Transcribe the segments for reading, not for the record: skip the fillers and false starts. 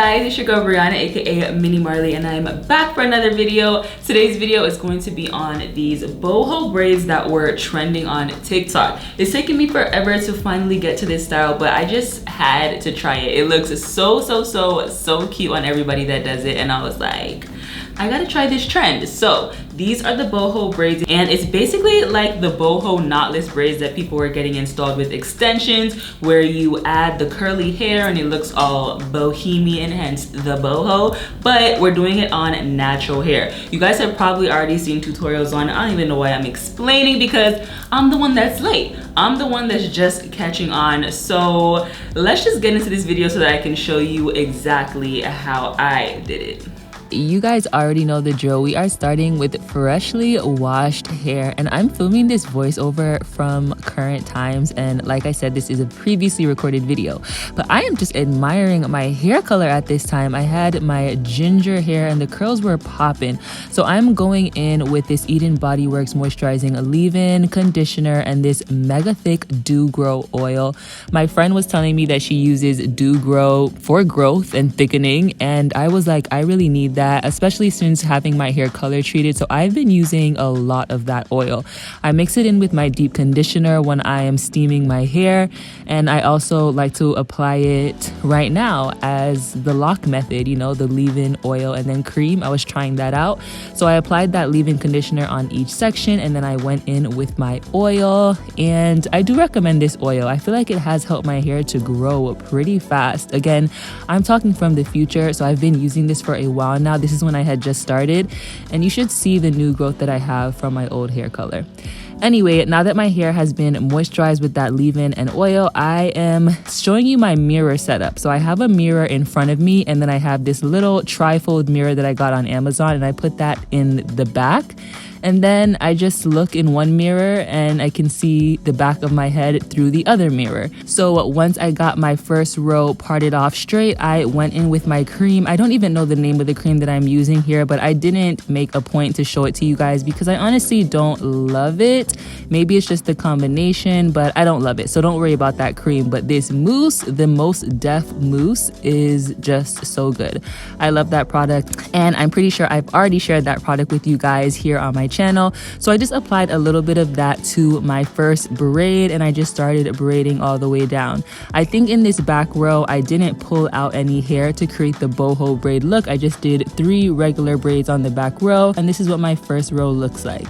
guys, it's your girl Brianna, aka Mini Marley, and I'm back for another video. Today's video is going to be on these boho braids that were trending on TikTok. It's taken me forever to finally get to this style, but I just had to try it. It looks so cute on everybody that does it, and I was like, I gotta try this trend. So these are the boho braids, and it's basically like the boho knotless braids that people were getting installed with extensions, where you add the curly hair and it looks all bohemian, hence the boho, but we're doing it on natural hair. You guys have probably already seen tutorials on it. I don't even know why I'm explaining, because I'm the one that's late. I'm the one that's just catching on. So let's just get into this video so that I can show you exactly how I did it. You guys already know the drill. We are starting with freshly washed hair, and I'm filming this voiceover from current times, and like I said, this is a previously recorded video, but I am just admiring my hair color at this time. I had my ginger hair and the curls were popping, so I'm going in with this Eden Body Works moisturizing leave-in conditioner and this mega thick Dew Grow oil. My friend was telling me that she uses Dew Grow for growth and thickening, and I was like, I really need that, especially since having my hair color treated. So I've been using a lot of that oil. I mix it in with my deep conditioner when I am steaming my hair, and I also like to apply it right now as the lock method, you know, the leave-in oil and then cream. I was trying that out, so I applied that leave-in conditioner on each section, and then I went in with my oil, and I do recommend this oil. I feel like it has helped my hair to grow pretty fast. Again, I'm talking from the future, so I've been using this for a while now. This is when I had just started, and you should see the new growth that I have from my old hair color. Anyway, now that my hair has been moisturized with that leave-in and oil, I am showing you my mirror setup. So I have a mirror in front of me, and then I have this little trifold mirror that I got on Amazon, and I put that in the back. And then I just look in one mirror and I can see the back of my head through the other mirror. So once I got my first row parted off straight, I went in with my cream. I don't even know the name of the cream that I'm using here, but I didn't make a point to show it to you guys because I honestly don't love it. Maybe it's just the combination, but I don't love it. So don't worry about that cream. But this mousse, the Most Def mousse, is just so good. I love that product, and I'm pretty sure I've already shared that product with you guys here on my channel. So I just applied a little bit of that to my first braid, and I just started braiding all the way down. I think in this back row I didn't pull out any hair to create the boho braid look. I just did 3 regular braids on the back row, and this is what my first row looks like.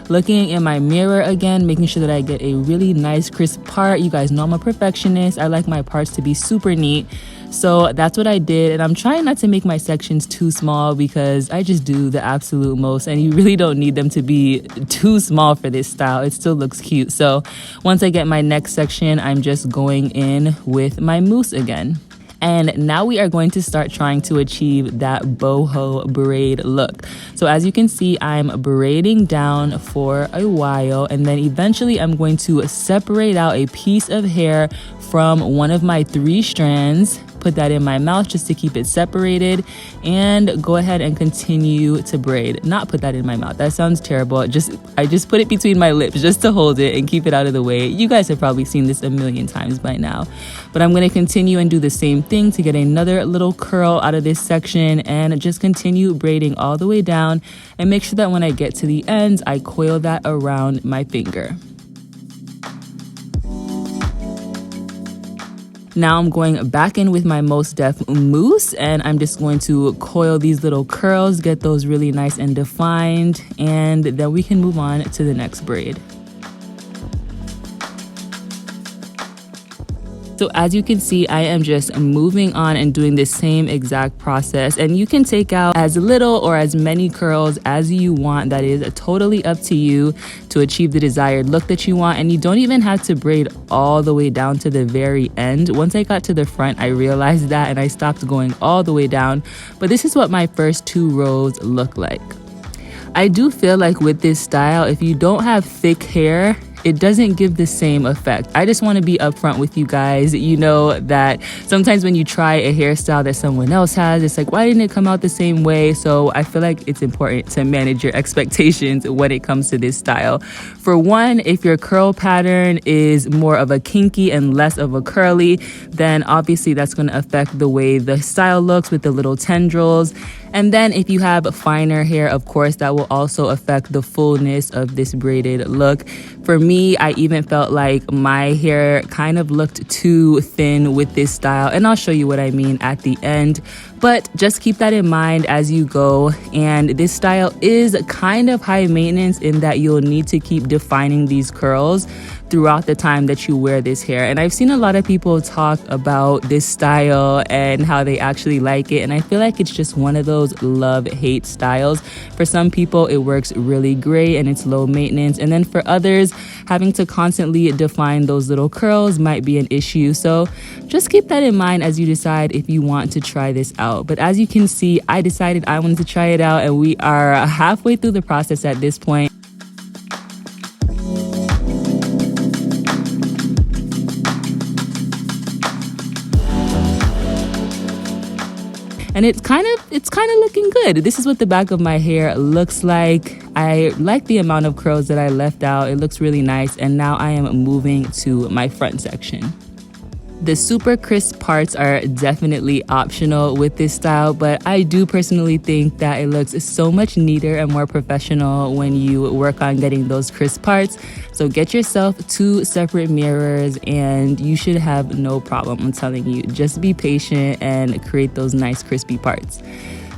Looking in my mirror again, making sure that I get a really nice crisp part. You guys know I'm a perfectionist. I like my parts to be super neat. So that's what I did, and I'm trying not to make my sections too small because I just do the absolute most, and you really don't need them to be too small for this style. It still looks cute. So once I get my next section, I'm just going in with my mousse again. And now we are going to start trying to achieve that boho braid look. So as you can see, I'm braiding down for a while, and then eventually I'm going to separate out a piece of hair from one of my 3 strands, put that in my mouth just to keep it separated, and go ahead and continue to braid. Not put that in my mouth, that sounds terrible. I just put it between my lips just to hold it and keep it out of the way. You guys have probably seen this a million times by now, but I'm going to continue and do the same thing to get another little curl out of this section, and just continue braiding all the way down, and make sure that when I get to the ends, I coil that around my finger. Now I'm going back in with my Most Def mousse, and I'm just going to coil these little curls, get those really nice and defined, and then we can move on to the next braid. So as you can see, I am just moving on and doing the same exact process, and you can take out as little or as many curls as you want. That is totally up to you to achieve the desired look that you want, and you don't even have to braid all the way down to the very end. Once I got to the front, I realized that, and I stopped going all the way down, but this is what my first 2 rows look like. I do feel like with this style, if you don't have thick hair, it doesn't give the same effect. I just want to be upfront with you guys. You know that sometimes when you try a hairstyle that someone else has, it's like, why didn't it come out the same way? So I feel like it's important to manage your expectations when it comes to this style. For one, if your curl pattern is more of a kinky and less of a curly, then obviously that's going to affect the way the style looks with the little tendrils. And then if you have finer hair, of course, that will also affect the fullness of this braided look. For me, I even felt like my hair kind of looked too thin with this style, and I'll show you what I mean at the end. But just keep that in mind as you go. And this style is kind of high maintenance in that you'll need to keep defining these curls throughout the time that you wear this hair. And I've seen a lot of people talk about this style and how they actually like it. And I feel like it's just one of those love-hate styles. For some people, it works really great and it's low maintenance. And then for others, having to constantly define those little curls might be an issue. So just keep that in mind as you decide if you want to try this out. But as you can see, I decided I wanted to try it out, and we are halfway through the process at this point. And it's kind of looking good. This is what the back of my hair looks like. I like the amount of curls that I left out. It looks really nice. And now I am moving to my front section. The super crisp parts are definitely optional with this style, but I do personally think that it looks so much neater and more professional when you work on getting those crisp parts. So get yourself 2 separate mirrors and you should have no problem. I'm telling you, just be patient and create those nice crispy parts.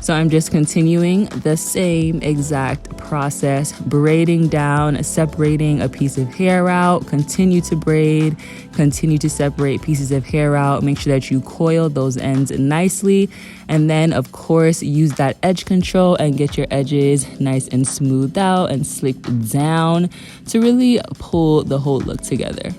So I'm just continuing the same exact process, braiding down, separating a piece of hair out, continue to braid, continue to separate pieces of hair out, make sure that you coil those ends nicely, and then of course use that edge control and get your edges nice and smoothed out and slicked down to really pull the whole look together.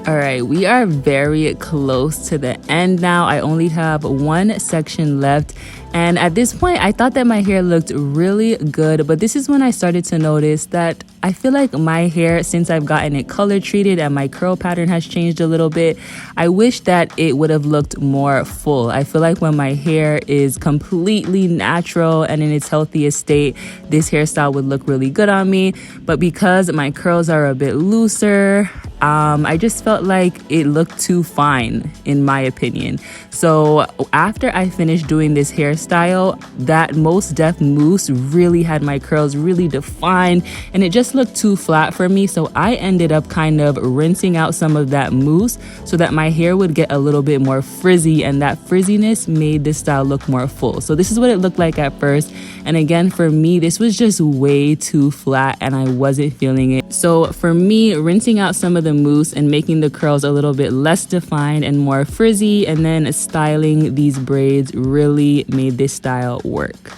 All right, we are very close to the end now. I only have one section left. And at this point, I thought that my hair looked really good, but this is when I started to notice that I feel like my hair, since I've gotten it color treated and my curl pattern has changed a little bit, I wish that it would have looked more full. I feel like when my hair is completely natural and in its healthiest state, this hairstyle would look really good on me. But because my curls are a bit looser, I just felt like it looked too fine, in my opinion. So after I finished doing this hairstyle, that Most Def mousse really had my curls really defined, and it just looked too flat for me. So I ended up kind of rinsing out some of that mousse so that my hair would get a little bit more frizzy, and that frizziness made this style look more full. So this is what it looked like at first. And again, for me, this was just way too flat and I wasn't feeling it. So for me, rinsing out some of the mousse and making the curls a little bit less defined and more frizzy, and then styling these braids really made this style work.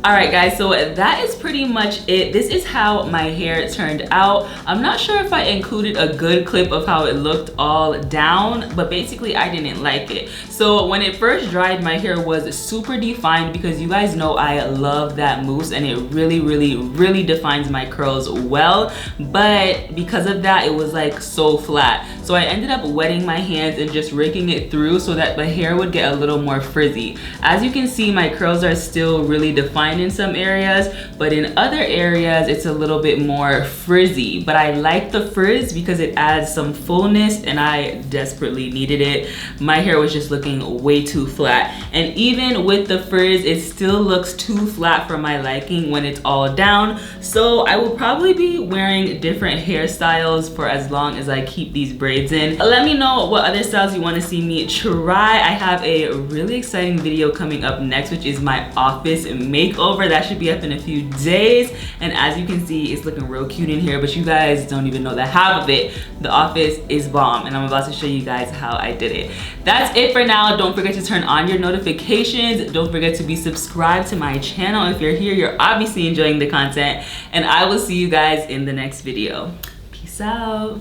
All right guys, so that is pretty much it. This is how my hair turned out. I'm not sure if I included a good clip of how it looked all down, but basically I didn't like it. So when it first dried, my hair was super defined because you guys know I love that mousse and it really defines my curls well. But because of that, it was like so flat. So I ended up wetting my hands and just raking it through so that the hair would get a little more frizzy. As you can see, my curls are still really defined in some areas, but in other areas it's a little bit more frizzy. But I like the frizz because it adds some fullness and I desperately needed it. My hair was just looking way too flat, and even with the frizz it still looks too flat for my liking when it's all down. So I will probably be wearing different hairstyles for as long as I keep these braids in. Let me know what other styles you want to see me try. I have a really exciting video coming up next, which is my office makeover. That should be up in a few days, and as you can see, it's looking real cute in here, but you guys don't even know the half of it. The office is bomb, and I'm about to show you guys how I did it. That's it for now. Don't forget to turn on your notifications. Don't forget to be subscribed to my channel. If you're here, you're obviously enjoying the content, and I will see you guys in the next video. Peace out.